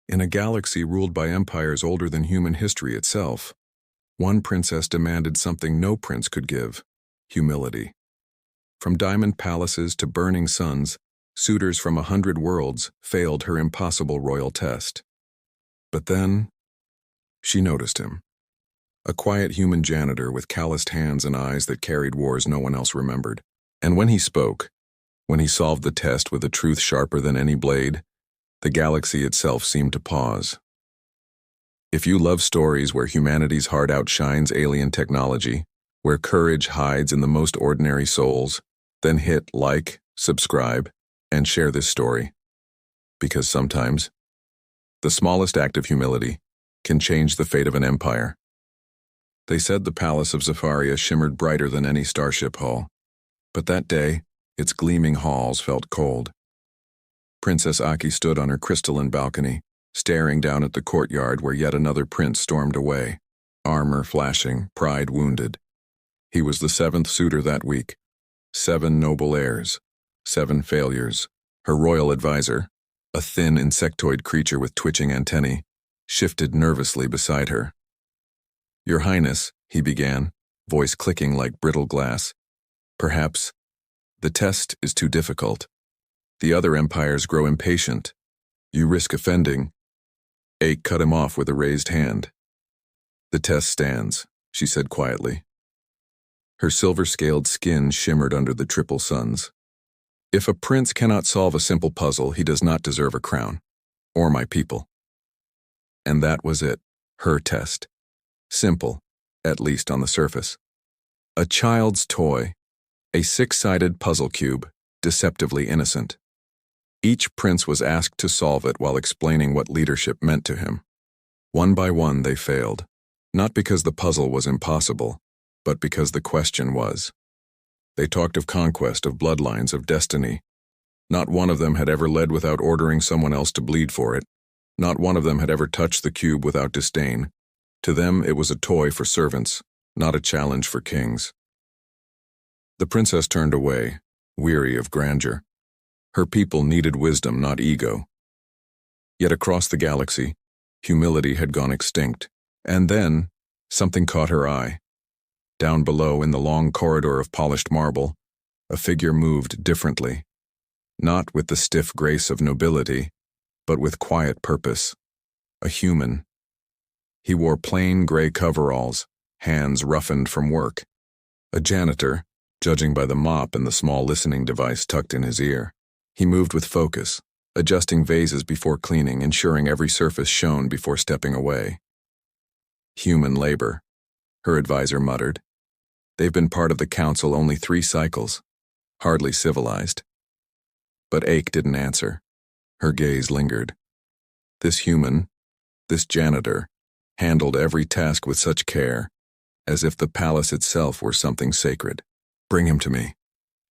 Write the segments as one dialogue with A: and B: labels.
A: In a galaxy ruled by empires older than human history itself, one princess demanded something no prince could give: humility. From diamond palaces to burning suns, suitors from 100 worlds failed her impossible royal test. But then, she noticed him. A quiet human janitor with calloused hands and eyes that carried wars no one else remembered. And when he spoke, when he solved the test with a truth sharper than any blade, the galaxy itself seemed to pause. If you love stories where humanity's heart outshines alien technology, where courage hides in the most ordinary souls, then hit like, subscribe, and share this story. Because sometimes, the smallest act of humility can change the fate of an empire. They said the palace of Zafaria shimmered brighter than any starship hull, but that day, its gleaming halls felt cold. Princess Aake stood on her crystalline balcony, staring down at the courtyard where yet another prince stormed away, armor flashing, pride wounded. He was the 7th suitor that week. 7 noble heirs, 7 failures. Her royal advisor, a thin insectoid creature with twitching antennae, shifted nervously beside her. "Your Highness," he began, voice clicking like brittle glass. "Perhaps the test is too difficult. The other empires grow impatient. You risk offending." Aake cut him off with a raised hand. "The test stands," she said quietly. Her silver-scaled skin shimmered under the triple suns. "If a prince cannot solve a simple puzzle, he does not deserve a crown, or my people." And that was it, her test. Simple, at least on the surface. A child's toy, a 6-sided puzzle cube, deceptively innocent. Each prince was asked to solve it while explaining what leadership meant to him. One by one they failed, not because the puzzle was impossible, but because the question was. They talked of conquest, of bloodlines, of destiny. Not one of them had ever led without ordering someone else to bleed for it. Not one of them had ever touched the cube without disdain. To them it was a toy for servants, not a challenge for kings. The princess turned away, weary of grandeur. Her people needed wisdom, not ego. Yet across the galaxy, humility had gone extinct. And then, something caught her eye. Down below in the long corridor of polished marble, a figure moved differently. Not with the stiff grace of nobility, but with quiet purpose. A human. He wore plain gray coveralls, hands roughened from work. A janitor, judging by the mop and the small listening device tucked in his ear. He moved with focus, adjusting vases before cleaning, ensuring every surface shone before stepping away. "Human labor," her advisor muttered. "They've been part of the council only 3 cycles. Hardly civilized." But Aake didn't answer. Her gaze lingered. This human, this janitor, handled every task with such care, as if the palace itself were something sacred. "Bring him to me,"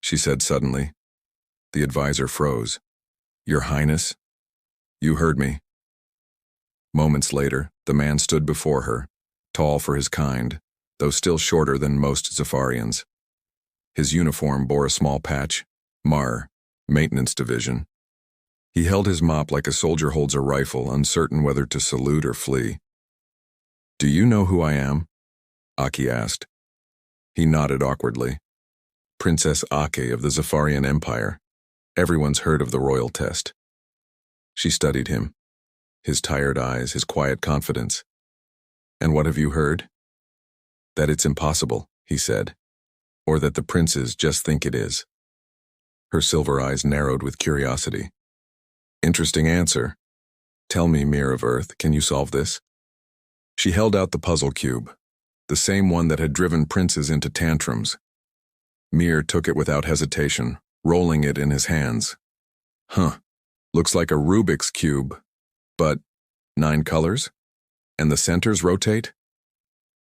A: she said suddenly. The advisor froze. "Your Highness?" "You heard me." Moments later, the man stood before her, tall for his kind, though still shorter than most Zafarians. His uniform bore a small patch, MAR, Maintenance Division. He held his mop like a soldier holds a rifle, uncertain whether to salute or flee. "Do you know who I am?" Aake asked. He nodded awkwardly. "Princess Aake of the Zafarian Empire. Everyone's heard of the royal test." She studied him, his tired eyes, his quiet confidence. "And what have you heard?" "That it's impossible," he said, "or that the princes just think it is." Her silver eyes narrowed with curiosity. "Interesting answer. Tell me, Mirror of Earth, can you solve this?" She held out the puzzle cube, the same one that had driven princes into tantrums. Mir took it without hesitation, rolling it in his hands. Looks like a Rubik's Cube, but 9 colors? And the centers rotate?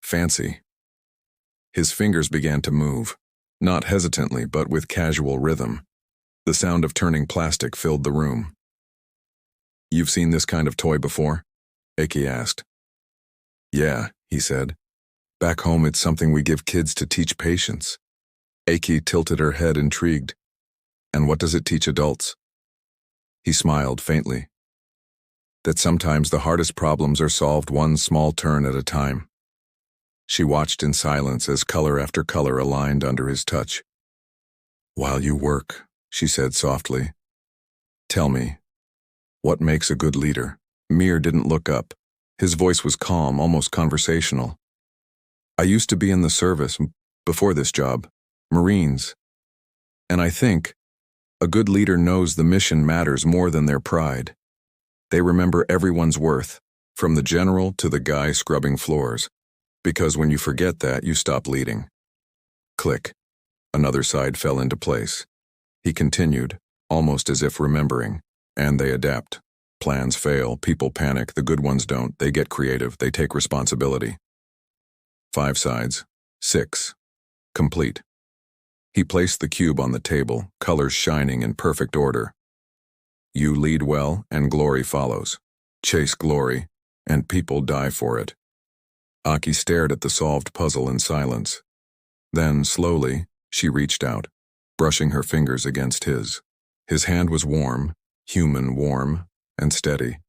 A: Fancy." His fingers began to move, not hesitantly but with casual rhythm. The sound of turning plastic filled the room. "You've seen this kind of toy before?" Aake asked. "Yeah," he said. "Back home it's something we give kids to teach patience." Aake tilted her head, intrigued. "And what does it teach adults?" He smiled faintly. that sometimes the hardest problems are solved one small turn at a time. She watched in silence as color after color aligned under his touch. "While you work," she said softly, "tell me, what makes a good leader?" Mir didn't look up. His voice was calm, almost conversational. "I used to be in the service, before this job, Marines. And I think a good leader knows the mission matters more than their pride. They remember everyone's worth, from the general to the guy scrubbing floors. Because when you forget that, you stop leading." Click. Another side fell into place. He continued, almost as if remembering. "And they adapt. Plans fail, people panic, the good ones don't. They get creative, they take responsibility." 5 sides. 6. Complete. He placed the cube on the table, colors shining in perfect order. "You lead well, and glory follows. Chase glory, and people die for it." Aake stared at the solved puzzle in silence. Then, slowly, she reached out, brushing her fingers against his. His hand was warm, human warm, and steady.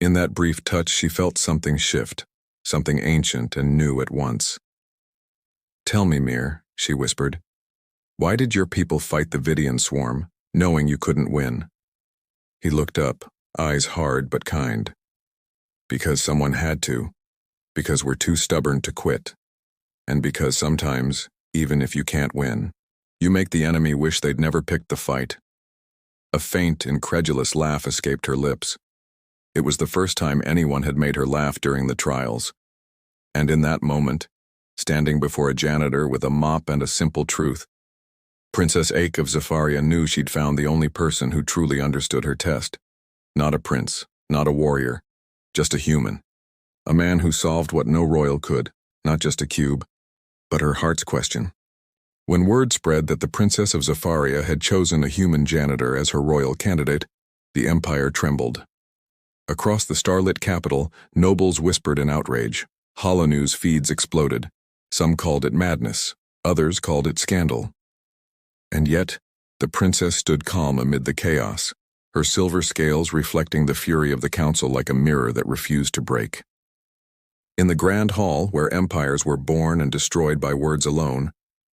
A: In that brief touch, she felt something shift, something ancient and new at once. "Tell me, Mir," she whispered, "why did your people fight the Vidian swarm, knowing you couldn't win?" He looked up, eyes hard but kind. "Because someone had to. Because we're too stubborn to quit. And because sometimes, even if you can't win, you make the enemy wish they'd never picked the fight." A faint, incredulous laugh escaped her lips. It was the first time anyone had made her laugh during the trials. And in that moment, standing before a janitor with a mop and a simple truth, Princess Aake of Zafaria knew she'd found the only person who truly understood her test. Not a prince, not a warrior, just a human. A man who solved what no royal could, not just a cube, but her heart's question. When word spread that the Princess of Zafaria had chosen a human janitor as her royal candidate, the Empire trembled. Across the starlit capital, nobles whispered in outrage. Holonews feeds exploded. Some called it madness, others called it scandal. And yet, the princess stood calm amid the chaos, her silver scales reflecting the fury of the council like a mirror that refused to break. In the grand hall, where empires were born and destroyed by words alone,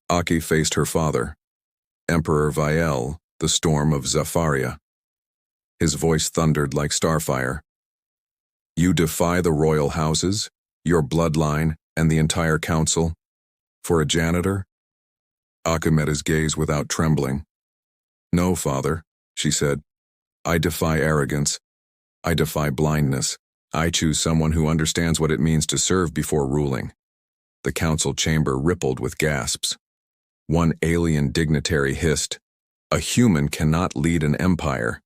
A: Aake faced her father, Emperor Viel, the storm of Zafaria. His voice thundered like starfire. "You defy the royal houses, your bloodline, and the entire council? For a janitor?" Aake met his gaze without trembling. "No, father," she said. "I defy arrogance. I defy blindness. I choose someone who understands what it means to serve before ruling." The council chamber rippled with gasps. One alien dignitary hissed, "A human cannot lead an empire."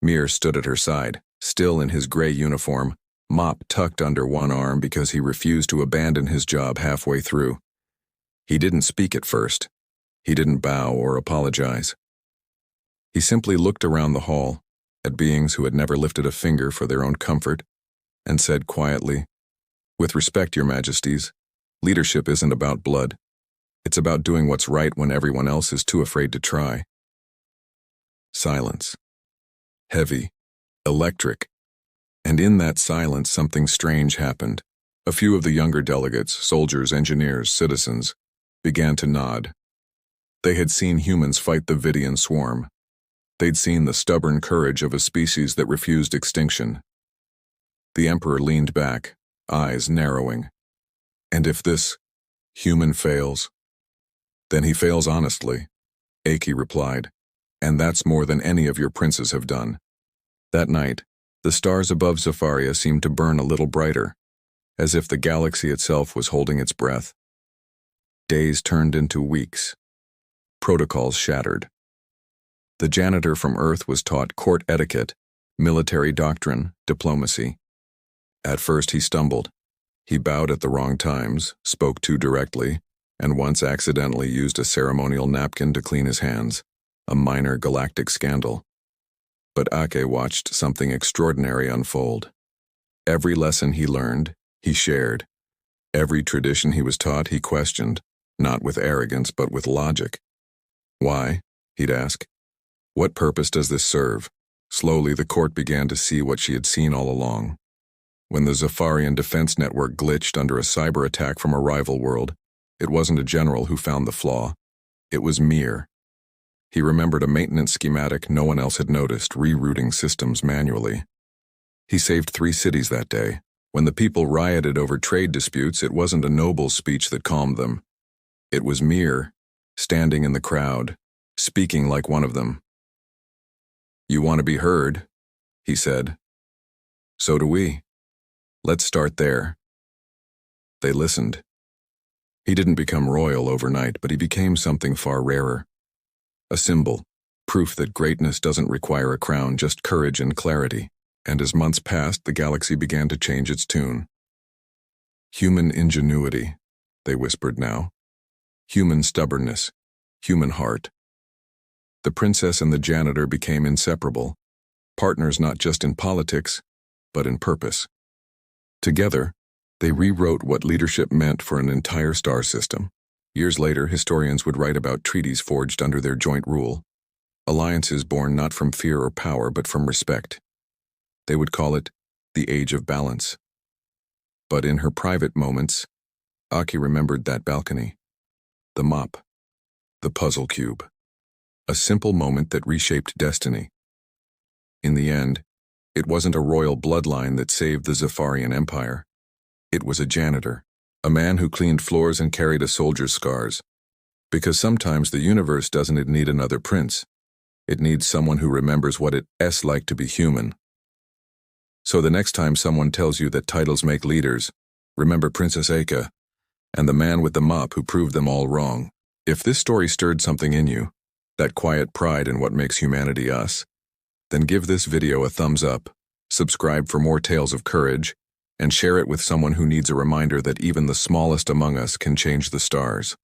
A: Mir stood at her side, still in his gray uniform, mop tucked under one arm because he refused to abandon his job halfway through. He didn't speak at first. He didn't bow or apologize. He simply looked around the hall, at beings who had never lifted a finger for their own comfort, and said quietly, "With respect, your majesties, leadership isn't about blood. It's about doing what's right when everyone else is too afraid to try." Silence. Heavy. Electric. And in that silence, something strange happened. A few of the younger delegates, soldiers, engineers, citizens, began to nod. They had seen humans fight the Vidian swarm. They'd seen the stubborn courage of a species that refused extinction. The Emperor leaned back, eyes narrowing. "And if this human fails?" "Then he fails honestly," Aake replied. "And that's more than any of your princes have done." That night, the stars above Zafaria seemed to burn a little brighter, as if the galaxy itself was holding its breath. Days turned into weeks. Protocols shattered. The janitor from Earth was taught court etiquette, military doctrine, diplomacy. At first he stumbled. He bowed at the wrong times, spoke too directly, and once accidentally used a ceremonial napkin to clean his hands, a minor galactic scandal. But Aake watched something extraordinary unfold. Every lesson he learned, he shared. Every tradition he was taught, he questioned, not with arrogance but with logic. "Why?" he'd ask. "What purpose does this serve? Slowly, the court began to see what she had seen all along. When the Zafarian defense network glitched under a cyber attack from a rival world, it wasn't a general who found the flaw. It was Mir. He remembered a maintenance schematic no one else had noticed, rerouting systems manually. He saved 3 cities that day. When the people rioted over trade disputes, it wasn't a noble speech that calmed them. It was Mir, standing in the crowd, speaking like one of them. "You want to be heard," he said. "So do we. Let's start there." They listened. He didn't become royal overnight, but he became something far rarer. A symbol, proof that greatness doesn't require a crown, just courage and clarity. And as months passed, the galaxy began to change its tune. Human ingenuity, they whispered now. Human stubbornness, human heart. The princess and the janitor became inseparable, partners not just in politics, but in purpose. Together, they rewrote what leadership meant for an entire star system. Years later, historians would write about treaties forged under their joint rule, alliances born not from fear or power, but from respect. They would call it the Age of Balance. But in her private moments, Aake remembered that balcony, the mop, the puzzle cube, a simple moment that reshaped destiny. In the end, it wasn't a royal bloodline that saved the Zafarian Empire. It was a janitor, a man who cleaned floors and carried a soldier's scars. Because sometimes the universe doesn't need another prince. It needs someone who remembers what it's like to be human. So the next time someone tells you that titles make leaders, remember Princess Aake and the man with the mop who proved them all wrong. If this story stirred something in you, that quiet pride in what makes humanity us, then give this video a thumbs up, subscribe for more tales of courage, and share it with someone who needs a reminder that even the smallest among us can change the stars.